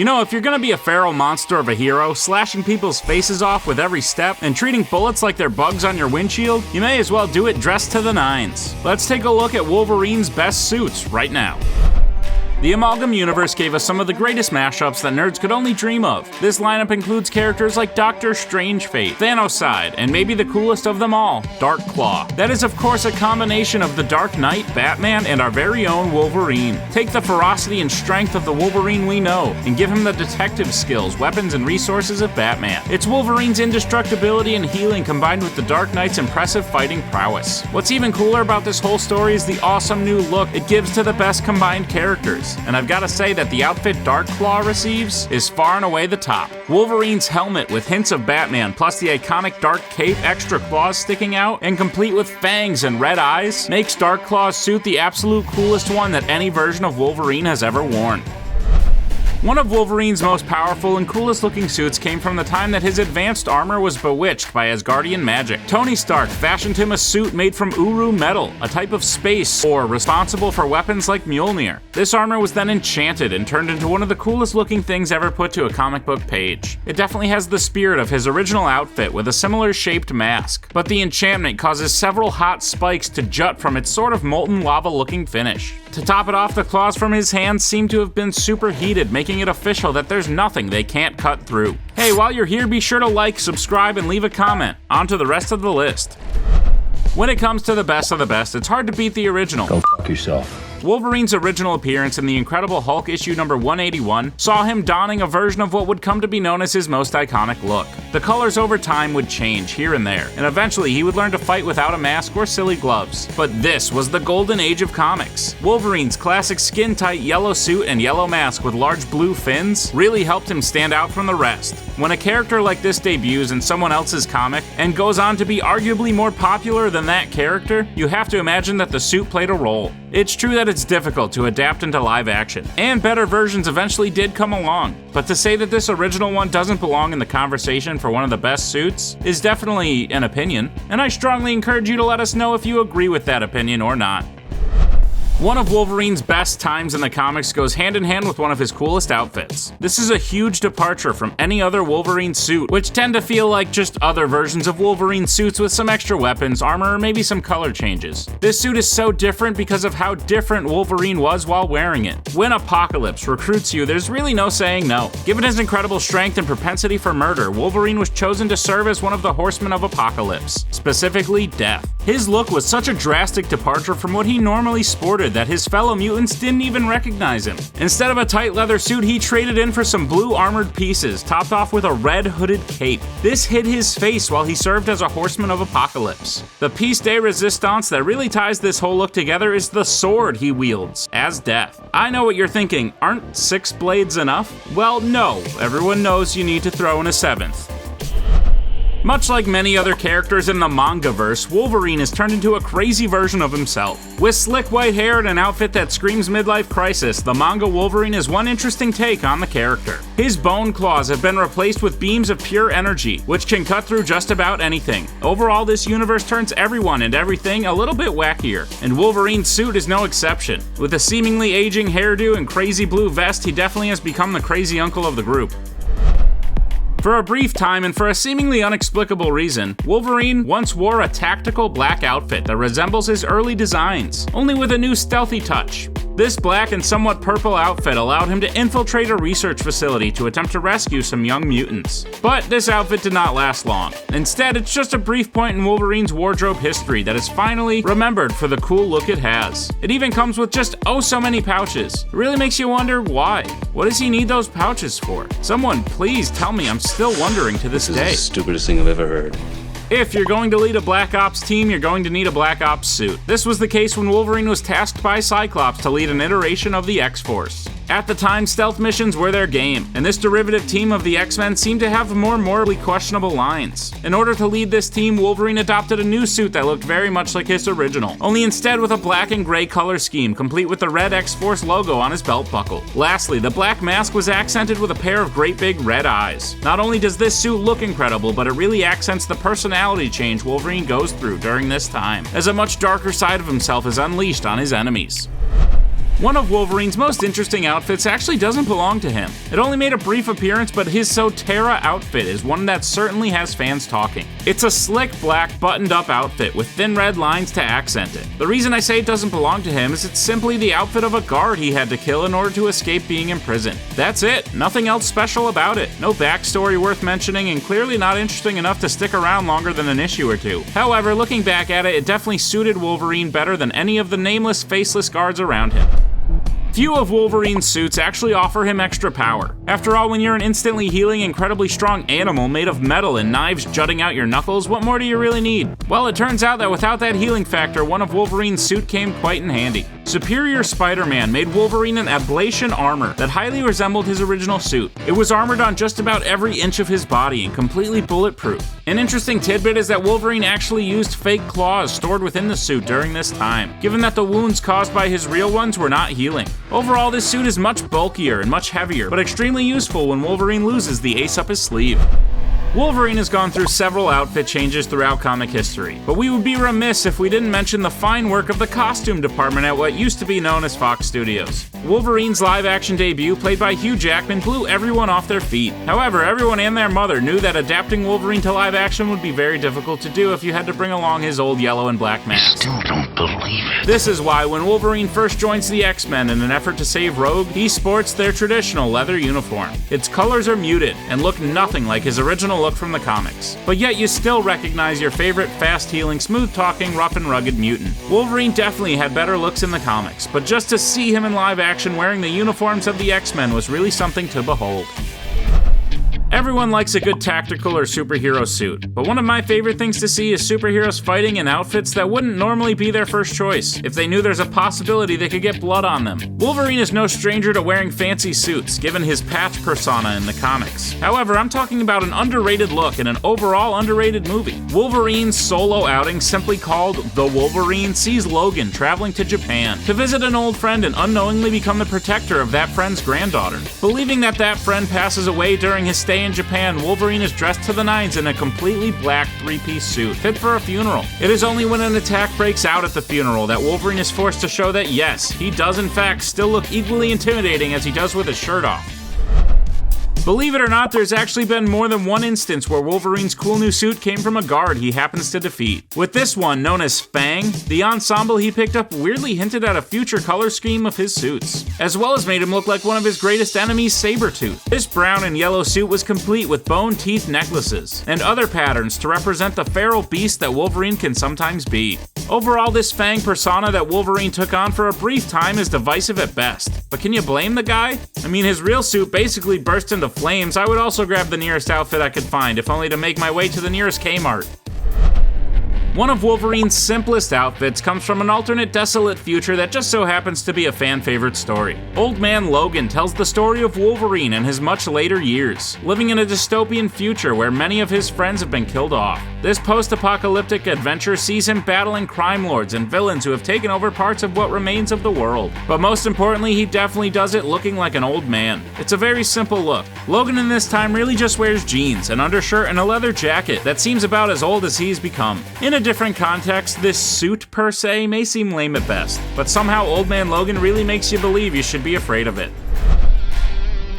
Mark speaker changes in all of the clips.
Speaker 1: You know, if you're gonna be a feral monster of a hero, slashing people's faces off with every step and treating bullets like they're bugs on your windshield, you may as well do it dressed to the nines. Let's take a look at Wolverine's best suits right now. The Amalgam universe gave us some of the greatest mashups that nerds could only dream of. This lineup includes characters like Doctor Strangefate, Thanoside, and maybe the coolest of them all, Darkclaw. That is of course a combination of the Dark Knight, Batman, and our very own Wolverine. Take the ferocity and strength of the Wolverine we know, and give him the detective skills, weapons, and resources of Batman. It's Wolverine's indestructibility and healing combined with the Dark Knight's impressive fighting prowess. What's even cooler about this whole story is the awesome new look it gives to the best combined characters. And I've got to say that the outfit Darkclaw receives is far and away the top. Wolverine's helmet with hints of Batman, plus the iconic dark cape, extra claws sticking out, and complete with fangs and red eyes, makes Darkclaw's suit the absolute coolest one that any version of Wolverine has ever worn. One of Wolverine's most powerful and coolest looking suits came from the time that his advanced armor was bewitched by Asgardian magic. Tony Stark fashioned him a suit made from Uru metal, a type of space ore responsible for weapons like Mjolnir. This armor was then enchanted and turned into one of the coolest looking things ever put to a comic book page. It definitely has the spirit of his original outfit with a similar shaped mask, but the enchantment causes several hot spikes to jut from its sort of molten lava looking finish. To top it off, the claws from his hands seem to have been superheated, making it official that there's nothing they can't cut through. Hey, while you're here, be sure to like, subscribe, and leave a comment. On to the rest of the list. When it comes to the best of the best, it's hard to beat the original.
Speaker 2: Go fuck yourself.
Speaker 1: Wolverine's original appearance in The Incredible Hulk issue number 181 saw him donning a version of what would come to be known as his most iconic look. The colors over time would change here and there, and eventually he would learn to fight without a mask or silly gloves. But this was the golden age of comics. Wolverine's classic skin-tight yellow suit and yellow mask with large blue fins really helped him stand out from the rest. When a character like this debuts in someone else's comic and goes on to be arguably more popular than that character, you have to imagine that the suit played a role. It's true that it's difficult to adapt into live action, and better versions eventually did come along, but to say that this original one doesn't belong in the conversation for one of the best suits is definitely an opinion, and I strongly encourage you to let us know if you agree with that opinion or not. One of Wolverine's best times in the comics goes hand in hand with one of his coolest outfits. This is a huge departure from any other Wolverine suit, which tend to feel like just other versions of Wolverine suits with some extra weapons, armor, or maybe some color changes. This suit is so different because of how different Wolverine was while wearing it. When Apocalypse recruits you, there's really no saying no. Given his incredible strength and propensity for murder, Wolverine was chosen to serve as one of the Horsemen of Apocalypse, specifically Death. His look was such a drastic departure from what he normally sported that his fellow mutants didn't even recognize him. Instead of a tight leather suit, he traded in for some blue armored pieces, topped off with a red hooded cape. This hid his face while he served as a Horseman of Apocalypse. The piece de resistance that really ties this whole look together is the sword he wields, as Death. I know what you're thinking, aren't 6 blades enough? Well, no, everyone knows you need to throw in a 7th. Much like many other characters in the Mangaverse, Wolverine has turned into a crazy version of himself. With slick white hair and an outfit that screams midlife crisis, the manga Wolverine is one interesting take on the character. His bone claws have been replaced with beams of pure energy, which can cut through just about anything. Overall, this universe turns everyone and everything a little bit wackier, and Wolverine's suit is no exception. With a seemingly aging hairdo and crazy blue vest, he definitely has become the crazy uncle of the group. For a brief time and for a seemingly inexplicable reason, Wolverine once wore a tactical black outfit that resembles his early designs, only with a new stealthy touch. This black and somewhat purple outfit allowed him to infiltrate a research facility to attempt to rescue some young mutants. But this outfit did not last long. Instead, it's just a brief point in Wolverine's wardrobe history that is finally remembered for the cool look it has. It even comes with just oh so many pouches. It really makes you wonder why. What does he need those pouches for? Someone please tell me, I'm still wondering to this day.
Speaker 2: This is the stupidest thing I've ever heard.
Speaker 1: If you're going to lead a Black Ops team, you're going to need a Black Ops suit. This was the case when Wolverine was tasked by Cyclops to lead an iteration of the X-Force. At the time, stealth missions were their game, and this derivative team of the X-Men seemed to have more morally questionable lines. In order to lead this team, Wolverine adopted a new suit that looked very much like his original, only instead with a black and gray color scheme, complete with the red X-Force logo on his belt buckle. Lastly, the black mask was accented with a pair of great big red eyes. Not only does this suit look incredible, but it really accents the personality change Wolverine goes through during this time, as a much darker side of himself is unleashed on his enemies. One of Wolverine's most interesting outfits actually doesn't belong to him. It only made a brief appearance, but his Soteira outfit is one that certainly has fans talking. It's a slick black buttoned-up outfit with thin red lines to accent it. The reason I say it doesn't belong to him is it's simply the outfit of a guard he had to kill in order to escape being imprisoned. That's it, nothing else special about it. No backstory worth mentioning, and clearly not interesting enough to stick around longer than an issue or two. However, looking back at it, it definitely suited Wolverine better than any of the nameless, faceless guards around him. Few of Wolverine's suits actually offer him extra power. After all, when you're an instantly healing, incredibly strong animal made of metal and knives jutting out your knuckles, what more do you really need? Well, it turns out that without that healing factor, one of Wolverine's suit came quite in handy. Superior Spider-Man made Wolverine an Ablation Armor that highly resembled his original suit. It was armored on just about every inch of his body and completely bulletproof. An interesting tidbit is that Wolverine actually used fake claws stored within the suit during this time, given that the wounds caused by his real ones were not healing. Overall, this suit is much bulkier and much heavier, but extremely useful when Wolverine loses the ace up his sleeve. Wolverine has gone through several outfit changes throughout comic history, but we would be remiss if we didn't mention the fine work of the costume department at what used to be known as Fox Studios. Wolverine's live-action debut, played by Hugh Jackman, blew everyone off their feet. However, everyone and their mother knew that adapting Wolverine to live action would be very difficult to do if you had to bring along his old yellow and black mask.
Speaker 2: Still don't believe it.
Speaker 1: This is why when Wolverine first joins the X-Men in an effort to save Rogue, he sports their traditional leather uniform. Its colors are muted and look nothing like his original look from the comics. But yet you still recognize your favorite fast-healing, smooth-talking, rough and rugged mutant. Wolverine definitely had better looks in the comics, but just to see him in live action wearing the uniforms of the X-Men was really something to behold. Everyone likes a good tactical or superhero suit, but one of my favorite things to see is superheroes fighting in outfits that wouldn't normally be their first choice, if they knew there's a possibility they could get blood on them. Wolverine is no stranger to wearing fancy suits, given his patch persona in the comics. However, I'm talking about an underrated look in an overall underrated movie. Wolverine's solo outing, simply called The Wolverine, sees Logan traveling to Japan to visit an old friend and unknowingly become the protector of that friend's granddaughter. Believing that that friend passes away during his stay in Japan, Wolverine is dressed to the nines in a completely black three-piece suit, fit for a funeral. It is only when an attack breaks out at the funeral that Wolverine is forced to show that yes, he does in fact still look equally intimidating as he does with his shirt off. Believe it or not, there's actually been more than one instance where Wolverine's cool new suit came from a guard he happens to defeat. With this one, known as Fang, the ensemble he picked up weirdly hinted at a future color scheme of his suits, as well as made him look like one of his greatest enemies, Sabretooth. This brown and yellow suit was complete with bone teeth necklaces, and other patterns to represent the feral beast that Wolverine can sometimes be. Overall, this Fang persona that Wolverine took on for a brief time is divisive at best. But can you blame the guy? I mean, his real suit basically burst into flames. I would also grab the nearest outfit I could find, if only to make my way to the nearest Kmart. One of Wolverine's simplest outfits comes from an alternate desolate future that just so happens to be a fan-favorite story. Old Man Logan tells the story of Wolverine in his much later years, living in a dystopian future where many of his friends have been killed off. This post-apocalyptic adventure sees him battling crime lords and villains who have taken over parts of what remains of the world. But most importantly, he definitely does it looking like an old man. It's a very simple look. Logan in this time really just wears jeans, an undershirt, and a leather jacket that seems about as old as he's become. In a different context, this suit per se may seem lame at best, but somehow Old Man Logan really makes you believe you should be afraid of it.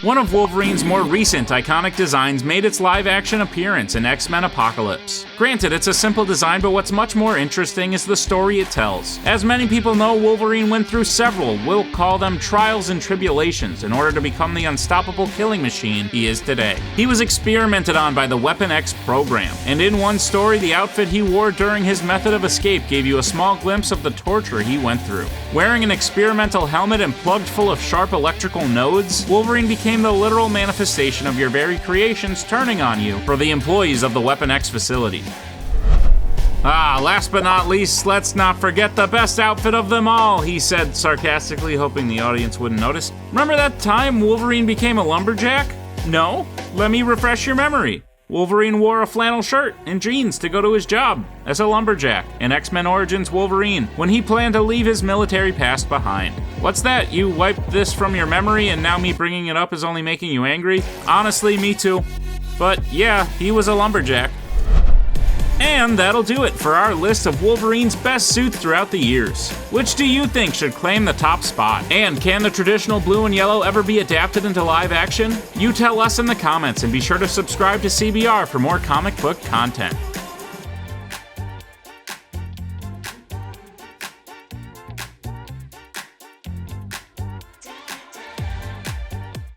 Speaker 1: One of Wolverine's more recent iconic designs made its live-action appearance in X-Men Apocalypse. Granted, it's a simple design, but what's much more interesting is the story it tells. As many people know, Wolverine went through several, we'll call them trials and tribulations, in order to become the unstoppable killing machine he is today. He was experimented on by the Weapon X program, and in one story, the outfit he wore during his method of escape gave you a small glimpse of the torture he went through. Wearing an experimental helmet and plugged full of sharp electrical nodes, Wolverine became the literal manifestation of your very creations turning on you for the employees of the Weapon X facility. Last but not least, let's not forget the best outfit of them all, he said sarcastically, hoping the audience wouldn't notice. Remember that time Wolverine became a lumberjack? No? Let me refresh your memory. Wolverine wore a flannel shirt and jeans to go to his job as a lumberjack in X-Men Origins Wolverine when he planned to leave his military past behind. What's that? You wiped this from your memory and now me bringing it up is only making you angry? Honestly, me too. But yeah, he was a lumberjack. And that'll do it for our list of Wolverine's best suits throughout the years. Which do you think should claim the top spot? And can the traditional blue and yellow ever be adapted into live action? You tell us in the comments, and be sure to subscribe to CBR for more comic book content.